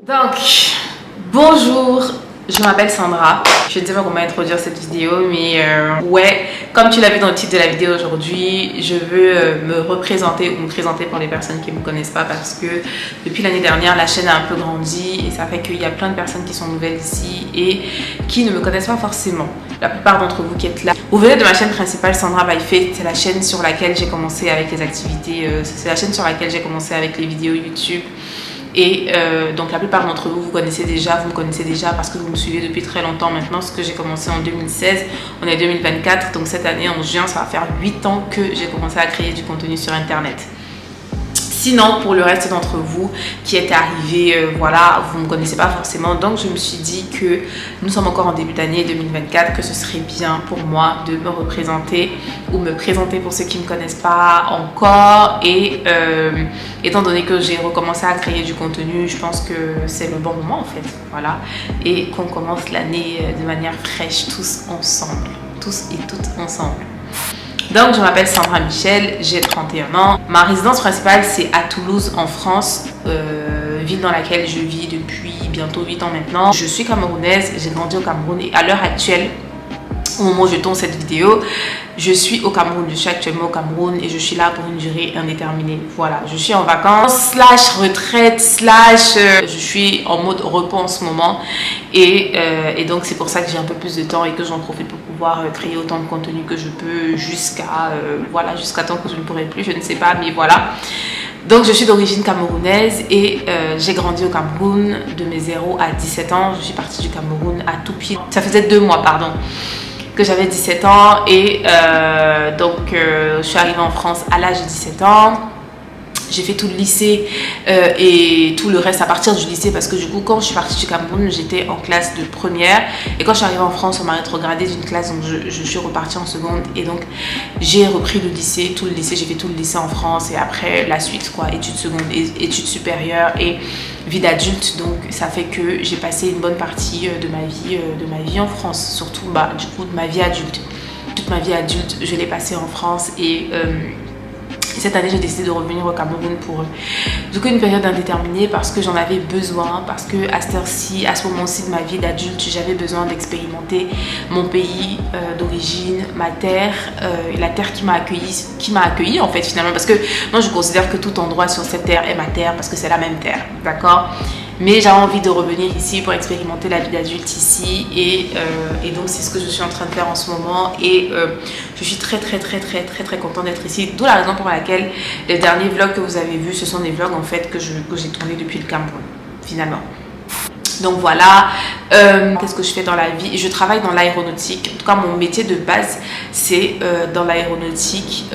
Donc, bonjour, je m'appelle Sandra. Je ne sais pas comment introduire cette vidéo, mais ouais, comme tu l'as vu dans le titre de la vidéo aujourd'hui, je veux me représenter ou me présenter pour les personnes qui ne me connaissent pas parce que depuis l'année dernière, la chaîne a un peu grandi et ça fait qu'il y a plein de personnes qui sont nouvelles ici et qui ne me connaissent pas forcément. La plupart d'entre vous qui êtes là, vous venez de ma chaîne principale Sandra by Faith, c'est la chaîne sur laquelle j'ai commencé avec les activités, c'est la chaîne sur laquelle j'ai commencé avec les vidéos YouTube. Et donc la plupart d'entre vous, vous me connaissez déjà parce que vous me suivez depuis très longtemps maintenant, parce que j'ai commencé en 2016, on est 2024, donc cette année en juin, ça va faire 8 ans que j'ai commencé à créer du contenu sur internet. Sinon, pour le reste d'entre vous qui êtes arrivés, voilà, vous ne me connaissez pas forcément. Donc, je me suis dit que nous sommes encore en début d'année 2024, que ce serait bien pour moi de me représenter ou me présenter pour ceux qui ne me connaissent pas encore. Et étant donné que j'ai recommencé à créer du contenu, je pense que c'est le bon moment en fait. Voilà. Et qu'on commence l'année de manière fraîche, tous ensemble. Tous et toutes ensemble. Donc je m'appelle Sandra Michel, j'ai 31 ans. Ma résidence principale c'est à Toulouse en France, ville dans laquelle je vis depuis bientôt 8 ans maintenant. Je suis camerounaise, j'ai grandi au Cameroun et à l'heure actuelle, au moment où je tourne cette vidéo, je suis au Cameroun, je suis actuellement au Cameroun et je suis là pour une durée indéterminée. Voilà, je suis en vacances, / retraite, / je suis en mode repos en ce moment et donc c'est pour ça que j'ai un peu plus de temps et que j'en profite pour pouvoir créer autant de contenu que je peux jusqu'à voilà, jusqu'à temps que je ne pourrai plus, je ne sais pas, mais voilà. Donc je suis d'origine camerounaise et j'ai grandi au Cameroun de mes 0 à 17 ans. Je suis partie du Cameroun à tout pile, ça faisait 2 mois pardon que j'avais 17 ans et donc je suis arrivée en France à l'âge de 17 ans. J'ai fait tout le lycée et tout le reste à partir du lycée parce que du coup quand je suis partie du Cameroun j'étais en classe de première et quand je suis arrivée en France on m'a rétrogradée d'une classe, donc je suis repartie en seconde et donc j'ai repris le lycée, tout le lycée, j'ai fait tout le lycée en France et après la suite quoi, études secondes, études supérieures et vie d'adulte. Donc ça fait que j'ai passé une bonne partie de ma vie en France, surtout du coup de ma vie adulte. Toute ma vie adulte je l'ai passée en France et cette année j'ai décidé de revenir au Cameroun pour du coup une période indéterminée parce que j'en avais besoin, parce que à ce moment-ci de ma vie d'adulte j'avais besoin d'expérimenter mon pays d'origine, ma terre, la terre qui m'a accueilli en fait finalement, parce que moi je considère que tout endroit sur cette terre est ma terre parce que c'est la même terre, d'accord? Mais j'avais envie de revenir ici pour expérimenter la vie d'adulte ici et donc c'est ce que je suis en train de faire en ce moment et je suis très contente d'être ici, d'où la raison pour laquelle les derniers vlogs que vous avez vus ce sont des vlogs en fait que j'ai tournés depuis le Cameroun finalement. Donc voilà, qu'est-ce que je fais dans la vie? Je travaille dans l'aéronautique, en tout cas mon métier de base c'est dans l'aéronautique.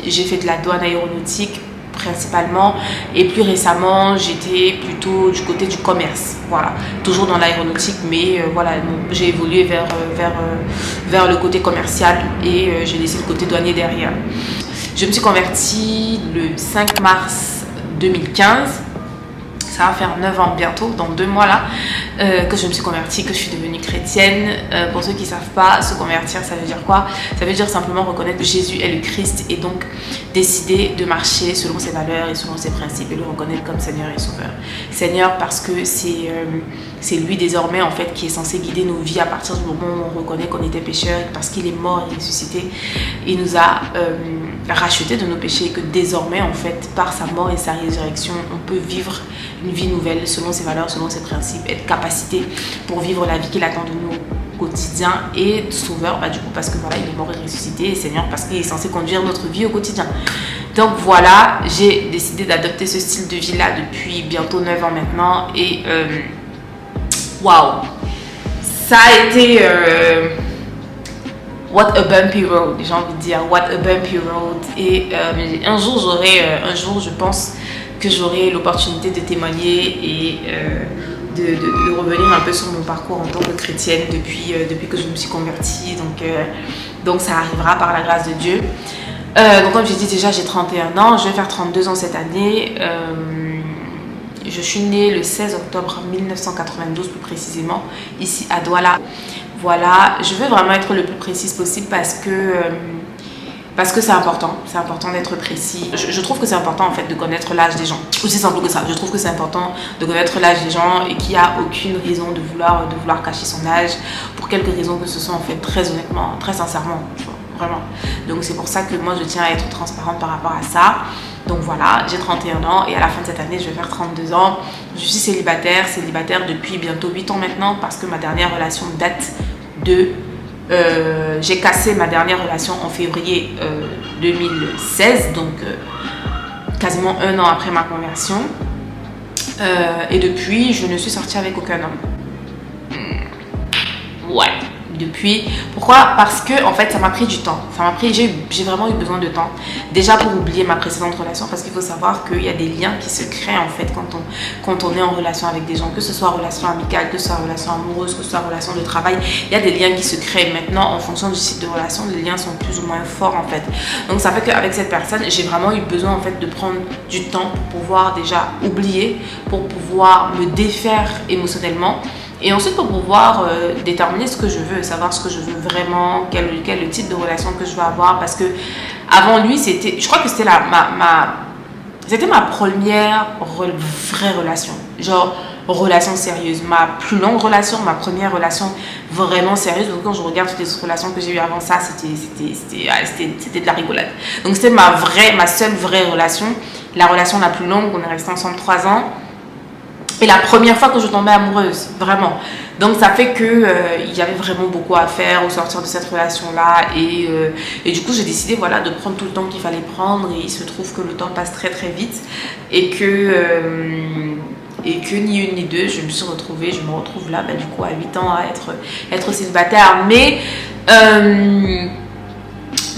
J'ai fait de la douane aéronautique principalement et plus récemment j'étais plutôt du côté du commerce, voilà, toujours dans l'aéronautique mais voilà, j'ai évolué vers le côté commercial et j'ai laissé le côté douanier derrière. Je me suis convertie le 5 mars 2015. Ça va faire 9 ans bientôt, dans 2 mois là, que je me suis convertie, que je suis devenue chrétienne. Pour ceux qui ne savent pas, se convertir, ça veut dire quoi? Ça veut dire simplement reconnaître que Jésus est le Christ et donc décider de marcher selon ses valeurs et selon ses principes et le reconnaître comme Seigneur et Sauveur. Seigneur parce que c'est lui désormais en fait qui est censé guider nos vies à partir du moment où on reconnaît qu'on était pécheur, parce qu'il est mort et ressuscité. Il nous a rachetés de nos péchés et que désormais en fait par sa mort et sa résurrection on peut vivre une vie nouvelle selon ses valeurs, selon ses principes, être capacité pour vivre la vie qu'il attend de nous au quotidien et Sauveur du coup parce que voilà il est mort et ressuscité et Seigneur parce qu'il est censé conduire notre vie au quotidien. Donc voilà, j'ai décidé d'adopter ce style de vie là depuis bientôt 9 ans maintenant et waouh, ça a été what a bumpy road, j'ai envie de dire, what a bumpy road et un jour je pense que j'aurai l'opportunité de témoigner et de revenir un peu sur mon parcours en tant que chrétienne depuis que je me suis convertie, donc ça arrivera par la grâce de Dieu. Donc comme j'ai dit déjà j'ai 31 ans, je vais faire 32 ans cette année. Je suis née le 16 octobre 1992 plus précisément, ici à Douala. Voilà, je veux vraiment être le plus précise possible parce que parce que c'est important d'être précis. Je trouve que c'est important en fait de connaître l'âge des gens. Aussi simple que ça, je trouve que c'est important de connaître l'âge des gens et qu'il n'y a aucune raison de vouloir cacher son âge pour quelque raison que ce soit en fait, très honnêtement, très sincèrement, vraiment. Donc c'est pour ça que moi je tiens à être transparente par rapport à ça. Donc voilà, j'ai 31 ans et à la fin de cette année je vais faire 32 ans. Je suis célibataire depuis bientôt 8 ans maintenant parce que ma dernière relation date de... j'ai cassé ma dernière relation en février 2016, donc quasiment un an après ma conversion. Et depuis, je ne suis sortie avec aucun homme. Ouais, depuis. Pourquoi? Parce que en fait, ça m'a pris du temps. J'ai vraiment eu besoin de temps. Déjà pour oublier ma précédente relation, parce qu'il faut savoir qu'il y a des liens qui se créent en fait quand on est en relation avec des gens, que ce soit relation amicale, que ce soit relation amoureuse, que ce soit relation de travail. Il y a des liens qui se créent. Maintenant, en fonction du type de relation, les liens sont plus ou moins forts en fait. Donc ça fait qu'avec cette personne, j'ai vraiment eu besoin en fait de prendre du temps pour pouvoir déjà oublier, pour pouvoir me défaire émotionnellement. Et ensuite pour pouvoir déterminer ce que je veux, savoir ce que je veux vraiment, quel est le type de relation que je veux avoir. Parce que avant lui, je crois que c'était c'était ma première vraie relation. Genre relation sérieuse. Ma plus longue relation, ma première relation vraiment sérieuse. Donc quand je regarde toutes les autres relations que j'ai eues avant ça, c'était de la rigolade. Donc c'était ma seule vraie relation. La relation la plus longue, on est resté ensemble 3 ans. Et la première fois que je tombais amoureuse, vraiment. Donc ça fait que il y avait vraiment beaucoup à faire au sortir de cette relation-là. Et du coup, j'ai décidé voilà, de prendre tout le temps qu'il fallait prendre. Et il se trouve que le temps passe très très vite. Et que ni une ni deux, je me retrouve là, du coup, à 8 ans à être célibataire.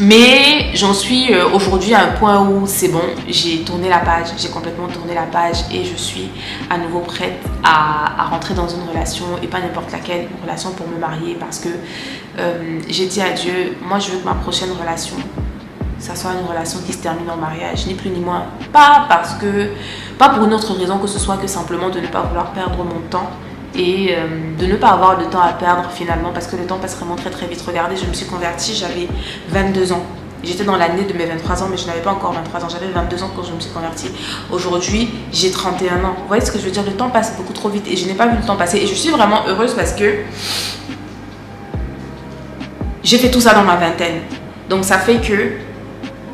Mais j'en suis aujourd'hui à un point où c'est bon, j'ai tourné la page, j'ai complètement tourné la page et je suis à nouveau prête à rentrer dans une relation et pas n'importe laquelle, une relation pour me marier parce que j'ai dit à Dieu, moi je veux que ma prochaine relation, ça soit une relation qui se termine en mariage, ni plus ni moins. Pas pour une autre raison que ce soit que simplement de ne pas vouloir perdre mon temps. Et de ne pas avoir de temps à perdre finalement parce que le temps passe vraiment très très vite. Regardez, je me suis convertie, j'avais 22 ans. J'étais dans l'année de mes 23 ans, mais je n'avais pas encore 23 ans. J'avais 22 ans quand je me suis convertie. Aujourd'hui, j'ai 31 ans. Vous voyez ce que je veux dire? Le temps passe beaucoup trop vite et je n'ai pas vu le temps passer. Et je suis vraiment heureuse parce que j'ai fait tout ça dans ma vingtaine. Donc ça fait que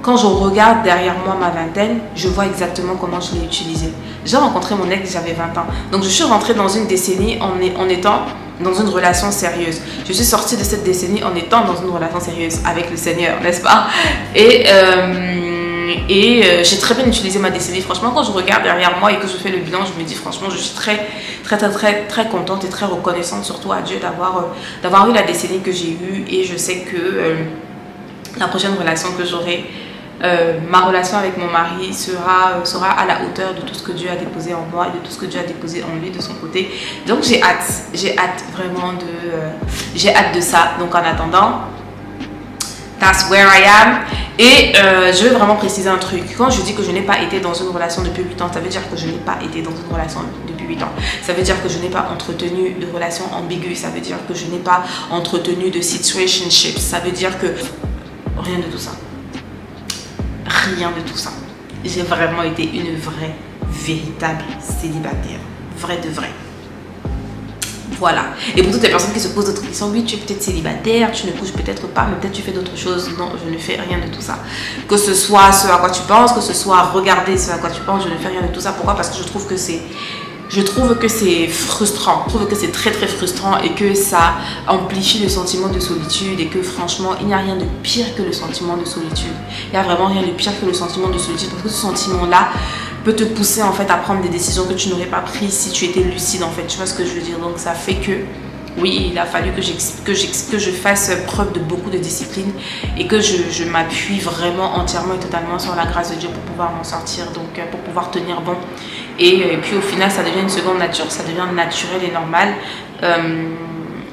quand je regarde derrière moi ma vingtaine, je vois exactement comment je l'ai utilisée. J'ai rencontré mon ex, j'avais 20 ans. Donc je suis rentrée dans une décennie en étant dans une relation sérieuse. Je suis sortie de cette décennie en étant dans une relation sérieuse avec le Seigneur, n'est-ce pas? Et j'ai très bien utilisé ma décennie. Franchement, quand je regarde derrière moi et que je fais le bilan, je me dis franchement, je suis très, très, très, très, très contente et très reconnaissante surtout à Dieu d'avoir eu la décennie que j'ai eue. Et je sais que la prochaine relation que j'aurai, ma relation avec mon mari sera à la hauteur de tout ce que Dieu a déposé en moi et de tout ce que Dieu a déposé en lui de son côté. Donc j'ai hâte vraiment j'ai hâte de ça. Donc en attendant, that's where I am. Et je veux vraiment préciser un truc. Quand je dis que je n'ai pas été dans une relation depuis 8 ans, ça veut dire que je n'ai pas été dans une relation depuis 8 ans. Ça veut dire que je n'ai pas entretenu de relations ambiguës. Ça veut dire que je n'ai pas entretenu de situationships. Ça veut dire que rien de tout ça. Rien de tout ça. J'ai vraiment été une vraie, véritable célibataire. Vraie de vraie. Voilà. Et pour toutes les personnes qui se posent d'autres questions, oui, tu es peut-être célibataire, tu ne couches peut-être pas, mais peut-être tu fais d'autres choses. Non, je ne fais rien de tout ça. Que ce soit ce à quoi tu penses, que ce soit regarder ce à quoi tu penses, je ne fais rien de tout ça. Pourquoi? Parce que je trouve que c'est frustrant. Je trouve que c'est très très frustrant et que ça amplifie le sentiment de solitude et que franchement, il n'y a rien de pire que le sentiment de solitude. Il n'y a vraiment rien de pire que le sentiment de solitude parce que ce sentiment-là peut te pousser en fait à prendre des décisions que tu n'aurais pas prises si tu étais lucide en fait. Tu vois ce que je veux dire? Donc ça fait que oui, il a fallu que je fasse preuve de beaucoup de discipline et que je m'appuie vraiment entièrement et totalement sur la grâce de Dieu pour pouvoir m'en sortir, donc pour pouvoir tenir bon. Et puis au final, ça devient une seconde nature, ça devient naturel et normal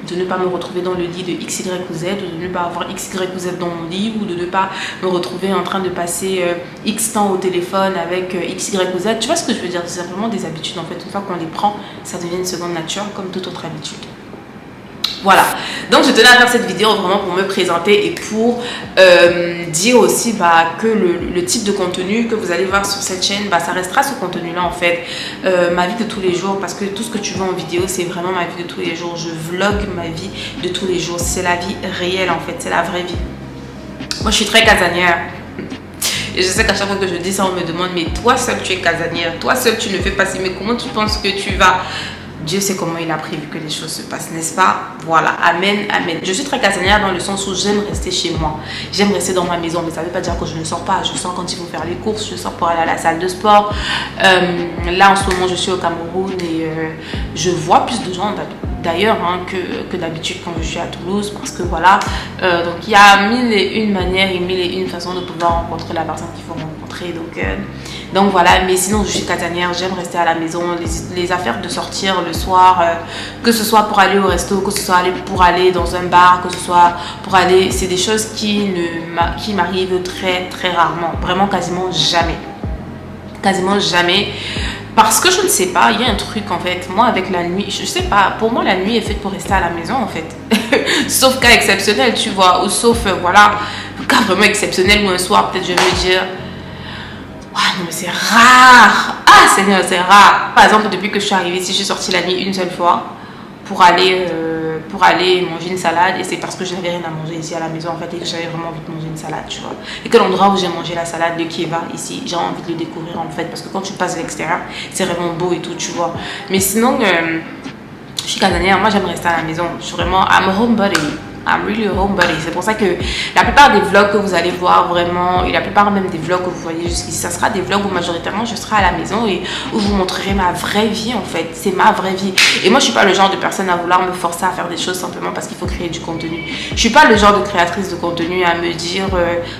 de ne pas me retrouver dans le lit de X, Y ou Z, ou de ne pas avoir X, Y ou Z dans mon lit, ou de ne pas me retrouver en train de passer X temps au téléphone avec X, Y ou Z. Tu vois ce que je veux dire? C'est simplement des habitudes en fait. Une fois qu'on les prend, ça devient une seconde nature comme toute autre habitude. Voilà, donc je tenais à faire cette vidéo vraiment pour me présenter et pour dire aussi que le type de contenu que vous allez voir sur cette chaîne, ça restera ce contenu-là en fait, ma vie de tous les jours, parce que tout ce que tu vois en vidéo, c'est vraiment ma vie de tous les jours. Je vlog ma vie de tous les jours, c'est la vie réelle en fait, c'est la vraie vie. Moi je suis très casanière. Et je sais qu'à chaque fois que je dis ça, on me demande, mais toi seul tu es casanière, toi seul tu ne fais pas ci, mais comment tu penses que tu vas... Dieu sait comment il a prévu que les choses se passent, n'est-ce pas? Voilà, amen, amen. Je suis très casanière dans le sens où j'aime rester chez moi. J'aime rester dans ma maison, mais ça ne veut pas dire que je ne sors pas. Je sors quand il faut faire les courses, je sors pour aller à la salle de sport. Là, en ce moment, je suis au Cameroun et je vois plus de gens d'ailleurs que d'habitude quand je suis à Toulouse, parce que voilà, donc il y a mille et une manières et mille et une façons de pouvoir rencontrer la personne qu'il faut rencontrer, donc voilà. Mais sinon je suis casanière, j'aime rester à la maison. Les affaires de sortir le soir, que ce soit pour aller au resto, que ce soit pour aller dans un bar, que ce soit pour aller, c'est des choses qui m'arrivent très très rarement, vraiment quasiment jamais, parce que je ne sais pas, il y a un truc en fait, moi avec la nuit, je sais pas, pour moi la nuit est faite pour rester à la maison en fait. Sauf cas exceptionnel, tu vois, ou sauf, voilà, cas vraiment exceptionnel où un soir peut-être je vais me dire, ah non mais c'est rare, ah Seigneur c'est rare. Par exemple, depuis que je suis arrivée ici, je suis sortie la nuit une seule fois pour aller manger une salade, et c'est parce que je n'avais rien à manger ici à la maison en fait, et que j'avais vraiment envie de manger une salade, tu vois, et que l'endroit où j'ai mangé la salade de Kieva ici, j'ai envie de le découvrir en fait, parce que quand tu passes à l'extérieur c'est vraiment beau et tout, tu vois. Mais sinon je suis casanière, moi j'aime rester à la maison, je suis vraiment, I'm a homebody, I'm really a homebody. C'est pour ça que la plupart des vlogs que vous allez voir vraiment, et la plupart même des vlogs que vous voyez jusqu'ici, ça sera des vlogs où majoritairement je serai à la maison et où je vous montrerai ma vraie vie en fait. C'est ma vraie vie. Et moi je suis pas le genre de personne à vouloir me forcer à faire des choses simplement parce qu'il faut créer du contenu. Je suis pas le genre de créatrice de contenu à me dire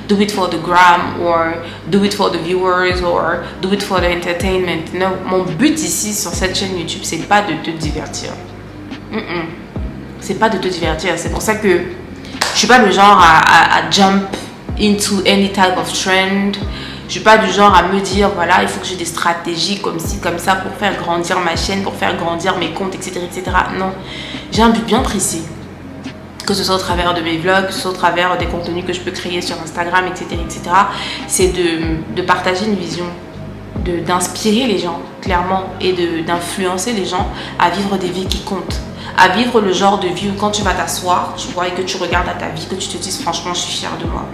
do it for the gram, or do it for the viewers, or do it for the entertainment. Non, mon but ici sur cette chaîne YouTube, c'est pas de te divertir. C'est pas de te divertir. C'est pour ça que je suis pas le genre à jump into any type of trend. Je suis pas du genre à me dire voilà, il faut que j'ai des stratégies comme ci comme ça pour faire grandir ma chaîne, pour faire grandir mes comptes, etc., etc. Non, j'ai un but bien précis, que ce soit au travers de mes vlogs, que ce soit au travers des contenus que je peux créer sur Instagram, etc., etc. C'est de partager une vision, d'inspirer les gens clairement, et d'influencer les gens à vivre des vies qui comptent, à vivre le genre de vie où quand tu vas t'asseoir, tu vois, et que tu regardes à ta vie, que tu te dises franchement je suis fière de moi,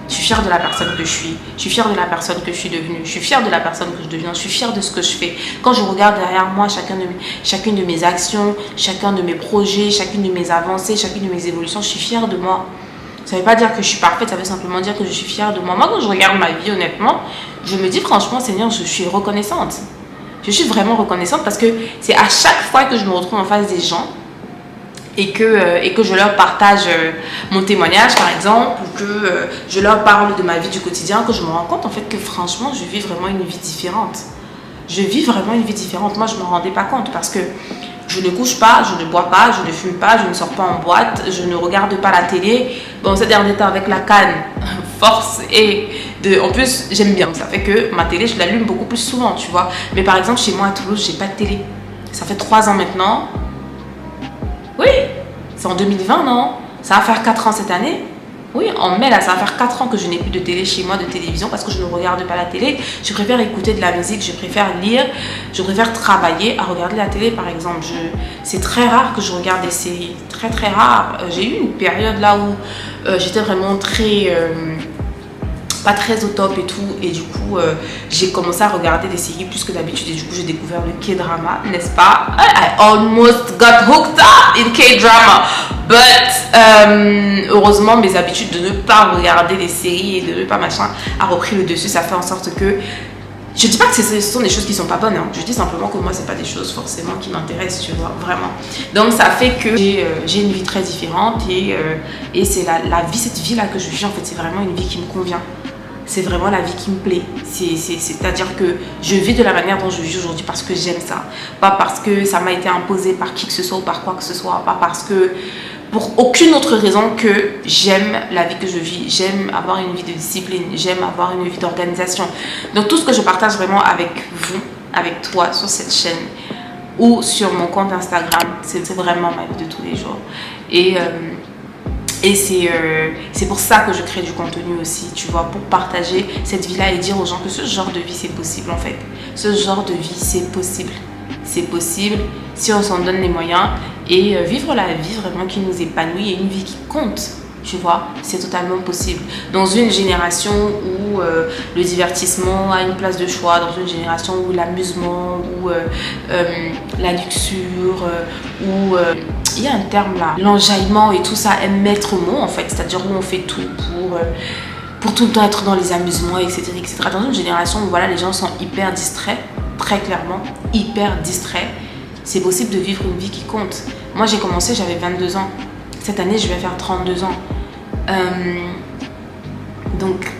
je suis fière de la personne que je suis fière de la personne que je suis devenue, je suis fière de la personne que je deviens, je suis fière de ce que je fais. Quand je regarde derrière moi chacune de mes actions, chacun de mes projets, chacune de mes avancées, chacune de mes évolutions, je suis fière de moi. Ça ne veut pas dire que je suis parfaite, ça veut simplement dire que je suis fière de moi. Moi, quand je regarde ma vie, honnêtement, je me dis franchement, Seigneur, je suis reconnaissante. Je suis vraiment reconnaissante parce que c'est à chaque fois que je me retrouve en face des gens et que je leur partage mon témoignage par exemple, ou que je leur parle de ma vie du quotidien, que je me rends compte en fait que franchement je vis vraiment une vie différente. Je vis vraiment une vie différente. Moi je ne me rendais pas compte parce que je ne couche pas, je ne bois pas, je ne fume pas, je ne sors pas en boîte, je ne regarde pas la télé. Bon, ces derniers temps avec la canne, force en plus j'aime bien, ça fait que ma télé je l'allume beaucoup plus souvent, tu vois. Mais par exemple chez moi à Toulouse, j'ai pas de télé. Ça fait 3 ans maintenant. Oui, c'est en 2020, non? Ça va faire 4 ans cette année. Oui, en mai, là, ça va faire 4 ans que je n'ai plus de télé chez moi, de télévision, parce que je ne regarde pas la télé. Je préfère écouter de la musique, je préfère lire, je préfère travailler à regarder la télé, par exemple. C'est très rare que je regarde des séries, très très rare. J'ai eu une période là où j'étais vraiment pas très au top et tout, et du coup j'ai commencé à regarder des séries plus que d'habitude, et du coup j'ai découvert le K-drama, n'est-ce pas? I almost got hooked up in K-drama, but heureusement mes habitudes de ne pas regarder des séries et de ne pas machin a repris le dessus. Ça fait en sorte que je dis pas que ce sont des choses qui sont pas bonnes, hein. Je dis simplement que moi c'est pas des choses forcément qui m'intéressent, tu vois, vraiment. Donc ça fait que j'ai une vie très différente, et c'est la vie, cette vie là que je vis en fait, c'est vraiment une vie qui me convient. C'est vraiment la vie qui me plaît. C'est-à-dire que je vis de la manière dont je vis aujourd'hui parce que j'aime ça. Pas parce que ça m'a été imposé par qui que ce soit ou par quoi que ce soit. Pas parce que... Pour aucune autre raison que j'aime la vie que je vis. J'aime avoir une vie de discipline. J'aime avoir une vie d'organisation. Donc tout ce que je partage vraiment avec vous, avec toi sur cette chaîne, ou sur mon compte Instagram. C'est vraiment ma vie de tous les jours. Et c'est pour ça que je crée du contenu aussi, tu vois, pour partager cette vie-là et dire aux gens que ce genre de vie, c'est possible en fait. Ce genre de vie, c'est possible. C'est possible si on s'en donne les moyens et vivre la vie vraiment qui nous épanouit et une vie qui compte. Tu vois, c'est totalement possible. Dans une génération où le divertissement a une place de choix, dans une génération où l'amusement, où la luxure, où il y a un terme là, l'enjaillement et tout ça est maître mot en fait, c'est-à-dire où on fait tout pour tout le temps être dans les amusements, etc., etc. Dans une génération où voilà, les gens sont hyper distraits, très clairement, hyper distraits, c'est possible de vivre une vie qui compte. Moi j'ai commencé, j'avais 22 ans. Cette année, je vais faire 32 ans. Donc,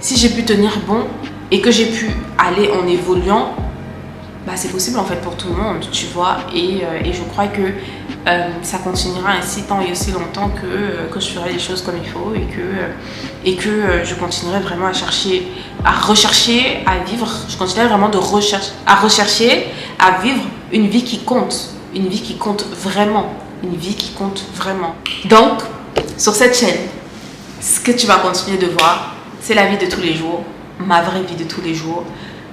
si j'ai pu tenir bon et que j'ai pu aller en évoluant, bah, c'est possible en fait pour tout le monde, tu vois. Et je crois que ça continuera ainsi tant et aussi longtemps que je ferai les choses comme il faut et que je continuerai vraiment à rechercher, à vivre. Je continuerai vraiment à rechercher, à vivre une vie qui compte. Une vie qui compte vraiment. Une vie qui compte vraiment. Donc, sur cette chaîne, ce que tu vas continuer de voir, c'est la vie de tous les jours, ma vraie vie de tous les jours.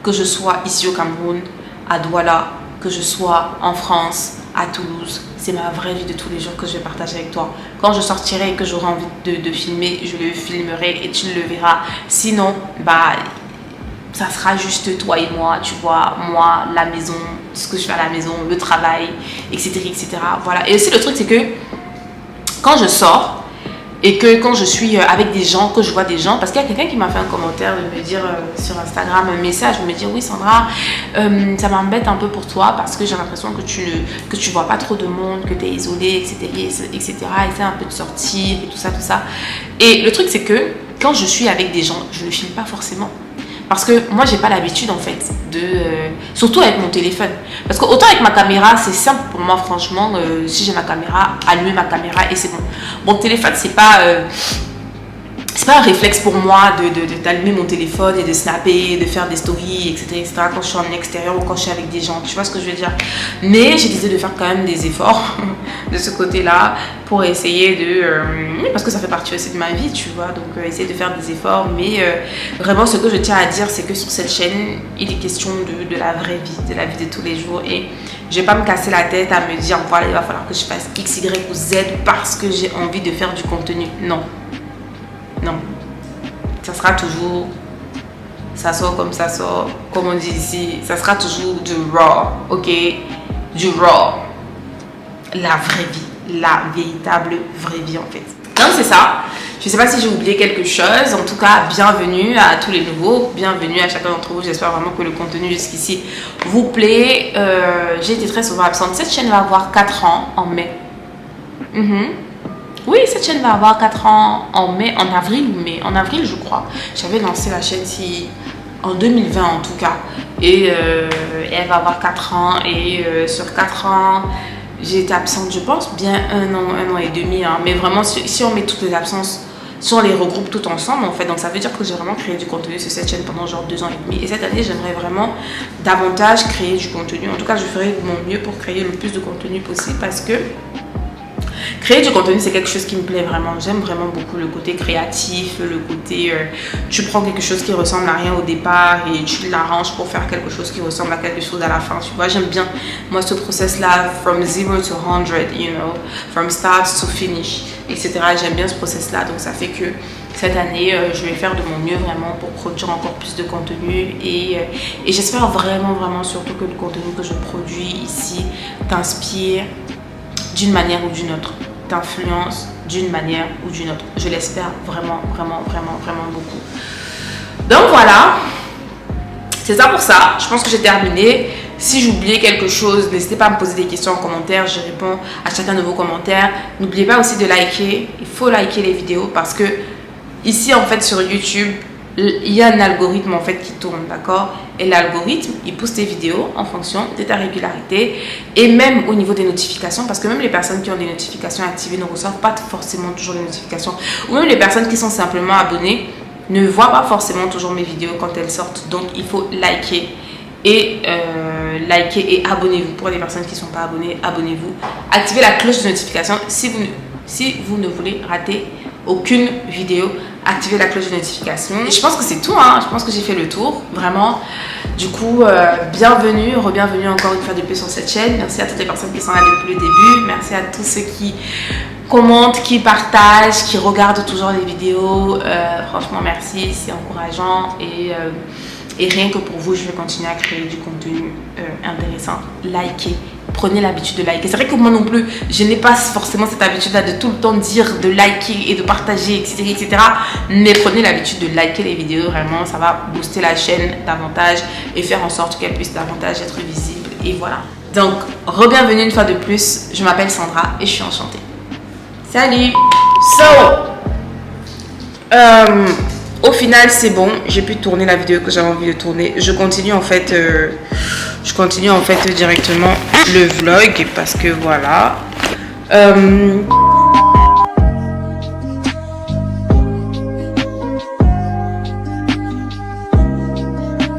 Que je sois ici au Cameroun, à Douala, que je sois en France, à Toulouse, c'est ma vraie vie de tous les jours que je vais partager avec toi. Quand je sortirai et que j'aurai envie de filmer, je le filmerai et tu le verras. Sinon, bah, ça sera juste toi et moi, tu vois, moi, la maison, ce que je fais à la maison, le travail, etc., etc. Voilà. Et aussi le truc, c'est que quand je sors et que quand je suis avec des gens, que je vois des gens, parce qu'il y a quelqu'un qui m'a fait un commentaire de me dire sur Instagram, un message, de me dire oui Sandra, ça m'embête un peu pour toi parce que j'ai l'impression que tu vois pas trop de monde, que tu es isolée, etc., etc. Essaie un peu de sortir et tout ça, tout ça. Et le truc, c'est que quand je suis avec des gens, je ne filme pas forcément. Parce que moi, j'ai pas l'habitude en fait surtout avec mon téléphone. Parce que autant avec ma caméra, c'est simple pour moi, franchement. Si j'ai ma caméra, allumer ma caméra et c'est bon. Mon téléphone, c'est pas un réflexe pour moi d'allumer mon téléphone et de snapper, de faire des stories, etc., etc. quand je suis en extérieur ou quand je suis avec des gens. Tu vois ce que je veux dire? Mais j'ai décidé de faire quand même des efforts de ce côté-là pour essayer parce que ça fait partie aussi de ma vie, tu vois. Donc, essayer de faire des efforts. Mais vraiment, ce que je tiens à dire, c'est que sur cette chaîne, il est question de la vraie vie, de la vie de tous les jours. Et je vais pas me casser la tête à me dire, voilà, il va falloir que je fasse X, Y ou Z parce que j'ai envie de faire du contenu. Non. Non, ça sera toujours, ça sort comme ça sort, comme on dit ici, ça sera toujours du raw, ok? Du raw, la vraie vie, la véritable vraie vie en fait. Donc c'est ça, je ne sais pas si j'ai oublié quelque chose, en tout cas bienvenue à tous les nouveaux, bienvenue à chacun d'entre vous, j'espère vraiment que le contenu jusqu'ici vous plaît. J'ai été très souvent absente, cette chaîne va avoir 4 ans en mai. Oui, cette chaîne va avoir 4 ans en avril ou mai. En avril, je crois. J'avais lancé la chaîne en 2020 en tout cas. Et elle va avoir 4 ans. Et sur 4 ans, j'ai été absente, je pense, bien un an et demi. Hein. Mais vraiment, si on met toutes les absences, si on les regroupe toutes ensemble, en fait. Donc, ça veut dire que j'ai vraiment créé du contenu sur cette chaîne pendant genre 2 ans et demi. Et cette année, j'aimerais vraiment davantage créer du contenu. En tout cas, je ferai de mon mieux pour créer le plus de contenu possible parce que créer du contenu, c'est quelque chose qui me plaît vraiment. J'aime vraiment beaucoup le côté créatif, le côté tu prends quelque chose qui ressemble à rien au départ et tu l'arranges pour faire quelque chose qui ressemble à quelque chose à la fin. Tu vois, j'aime bien moi ce process-là, from 0 to 100, you know, from start to finish, etc. J'aime bien ce process-là. Donc ça fait que cette année, je vais faire de mon mieux vraiment pour produire encore plus de contenu et j'espère vraiment, vraiment surtout que le contenu que je produis ici t'inspire d'une manière ou d'une autre, t'influence d'une manière ou d'une autre. Je l'espère vraiment, vraiment, vraiment, vraiment beaucoup. Donc voilà, c'est ça pour ça. Je pense que j'ai terminé. Si j'oubliais quelque chose, n'hésitez pas à me poser des questions en commentaire. Je réponds à chacun de vos commentaires. N'oubliez pas aussi de liker. Il faut liker les vidéos parce que ici, en fait, sur YouTube, il y a un algorithme en fait qui tourne, d'accord? Et l'algorithme, il pousse tes vidéos en fonction de ta régularité et même au niveau des notifications, parce que même les personnes qui ont des notifications activées ne reçoivent pas forcément toujours les notifications, ou même les personnes qui sont simplement abonnées ne voient pas forcément toujours mes vidéos quand elles sortent. Donc il faut liker et likez et abonnez-vous. Pour les personnes qui ne sont pas abonnées, abonnez-vous. Activez la cloche de notification si vous ne voulez rater aucune vidéo. Activez la cloche de notification. Et je pense que c'est tout, hein. Je pense que j'ai fait le tour, vraiment. Du coup, bienvenue, re-bienvenue encore une fois de plus sur cette chaîne. Merci à toutes les personnes qui sont là depuis le début. Merci à tous ceux qui commentent, qui partagent, qui regardent toujours les vidéos. Franchement, merci, c'est encourageant. Et rien que pour vous, je vais continuer à créer du contenu intéressant. Likez. Prenez l'habitude de liker. C'est vrai que moi non plus, je n'ai pas forcément cette habitude-là de tout le temps dire, de liker et de partager, etc. etc. Mais prenez l'habitude de liker les vidéos. Vraiment, ça va booster la chaîne davantage et faire en sorte qu'elle puisse davantage être visible. Et voilà. Donc, re-bienvenue une fois de plus. Je m'appelle Sandra et je suis enchantée. Salut! Au final, c'est bon. J'ai pu tourner la vidéo que j'avais envie de tourner. Je continue en fait directement le vlog parce que voilà.